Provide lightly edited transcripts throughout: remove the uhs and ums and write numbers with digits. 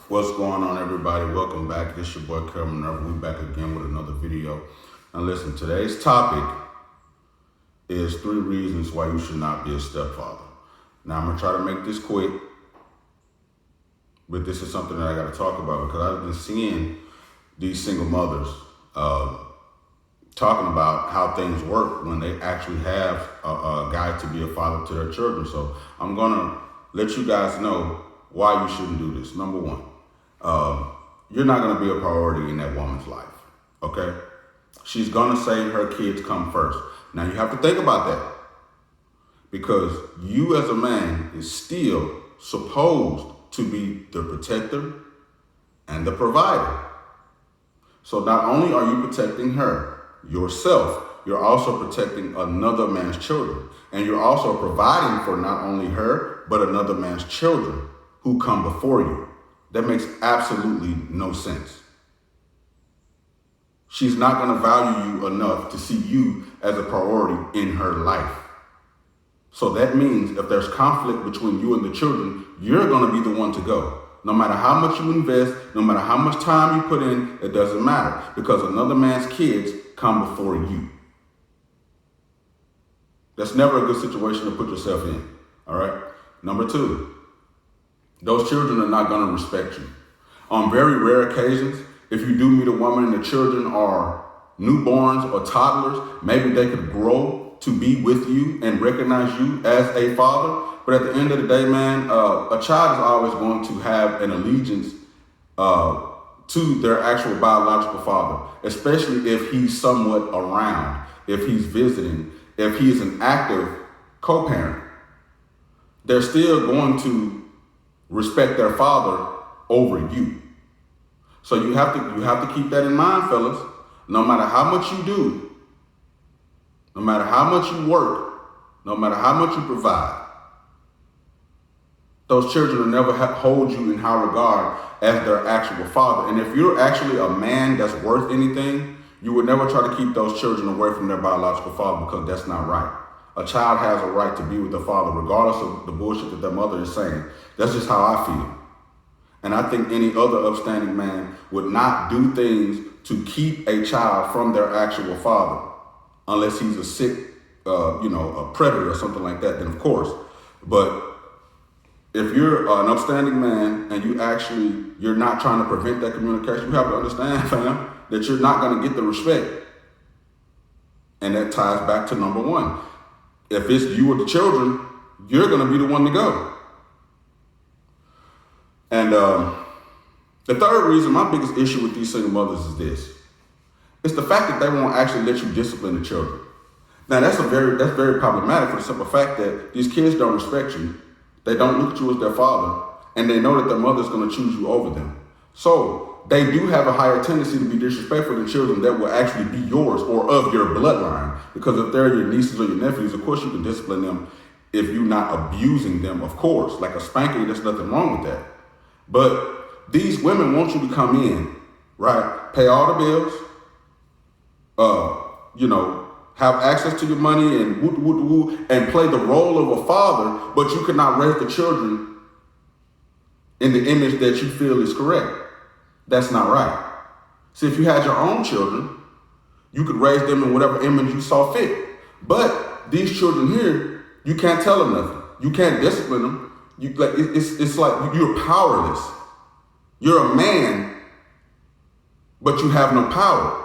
What's going on, everybody? Welcome back. This your boy KaoMinerva. We back again with another video. Now listen, today's topic is 3 reasons why you should not be a stepfather. Now I'm gonna try to make this quick, but this is something that I gotta talk about because I've been seeing these single mothers talking about how things work when they actually have a guy to be a father to their children. So I'm gonna let you guys know why you shouldn't do this. Number one, you're not gonna be a priority in that woman's life, okay? She's gonna say her kids come first. Now you have to think about that because you as a man is still supposed to be the protector and the provider. So not only are you protecting her, yourself, you're also protecting another man's children. And you're also providing for not only her, but another man's children who come before you. That makes absolutely no sense. She's not going to value you enough to see you as a priority in her life. So that means if there's conflict between you and the children, you're going to be the one to go. No matter how much you invest, no matter how much time you put in, it doesn't matter because another man's kids come before you. That's never a good situation to put yourself in, all right? Number 2, those children are not going to respect you. On very rare occasions, if you do meet a woman and the children are newborns or toddlers, maybe they could grow to be with you and recognize you as a father. But at the end of the day, man, a child is always going to have an allegiance to their actual biological father, especially if he's somewhat around, if he's visiting, if he's an active co-parent. They're still going to respect their father over you. So you have to keep that in mind, fellas. No matter how much you do, no matter how much you work, no matter how much you provide, those children will never hold you in high regard as their actual father. And if you're actually a man that's worth anything, you would never try to keep those children away from their biological father because that's not right. A child has a right to be with their father regardless of the bullshit that their mother is saying. That's just how I feel. And I think any other upstanding man would not do things to keep a child from their actual father unless he's a sick, a predator or something like that, then of course. But if you're an upstanding man and you're not trying to prevent that communication, you have to understand, fam, that you're not going to get the respect. And that ties back to number 1. If it's you or the children, you're going to be the one to go. And the third reason, my biggest issue with these single mothers is this. It's the fact that they won't actually let you discipline the children. Now, that's very problematic for the simple fact that these kids don't respect you. They don't look at you as their father, and they know that their mother's going to choose you over them. So they do have a higher tendency to be disrespectful to children that will actually be yours or of your bloodline. Because if they're your nieces or your nephews, of course you can discipline them if you're not abusing them, of course. Like a spanking, there's nothing wrong with that. But these women want you to come in, right? Pay all the bills, have access to your money and and play the role of a father, but you cannot raise the children in the image that you feel is correct. That's not right. See, if you had your own children, you could raise them in whatever image you saw fit. But these children here, you can't tell them nothing. You can't discipline them. It's like you're powerless. You're a man, but you have no power.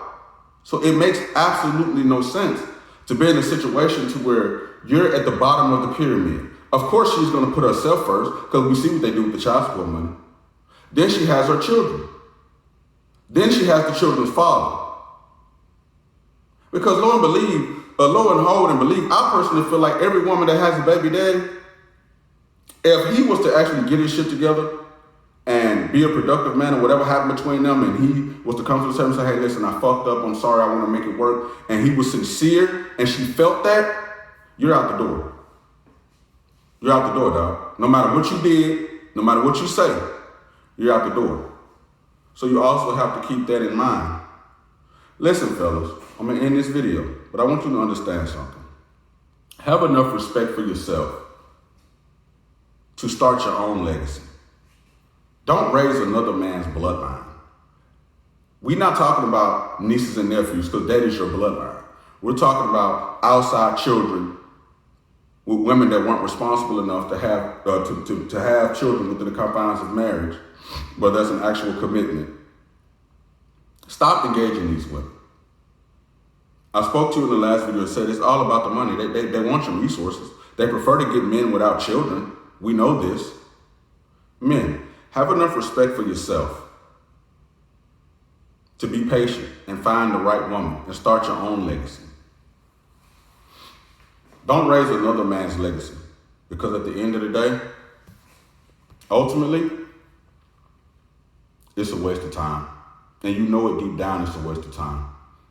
So it makes absolutely no sense to be in a situation to where you're at the bottom of the pyramid. Of course, she's going to put herself first because we see what they do with the child support money. Then she has her children. Then she has the children's father. Because lo and hold and believe, I personally feel like every woman that has a baby daddy, if he was to actually get his shit together and be a productive man or whatever happened between them, and he was to come to the table and say, hey, listen, I fucked up, I'm sorry, I want to make it work, and he was sincere and she felt that, you're out the door. You're out the door, dog. No matter what you did, no matter what you say, you're out the door. So you also have to keep that in mind. Listen, fellas, I'm going to end this video, but I want you to understand something. Have enough respect for yourself to start your own legacy. Don't raise another man's bloodline. We're not talking about nieces and nephews because that is your bloodline. We're talking about outside children with women that weren't responsible enough to have to have children within the confines of marriage, but that's an actual commitment. Stop engaging these women. I spoke to you in the last video and said it's all about the money. They want your resources. They prefer to get men without children. We know this. Men, have enough respect for yourself to be patient and find the right woman and start your own legacy. Don't raise another man's legacy, because at the end of the day, ultimately, it's a waste of time. And you know it deep down, it's a waste of time.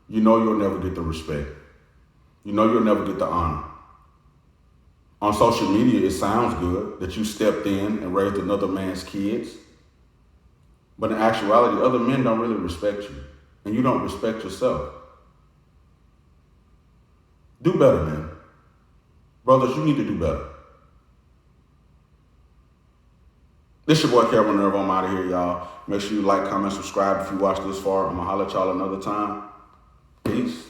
You know you'll never get the respect. You know you'll never get the honor. On social media, it sounds good that you stepped in and raised another man's kids. But in actuality, other men don't really respect you. And you don't respect yourself. Do better, man. Brothers, you need to do better. This your boy KaoMinerva. I'm out of here, y'all. Make sure you like, comment, subscribe if you watched this far. I'm going to holler at y'all another time. Peace.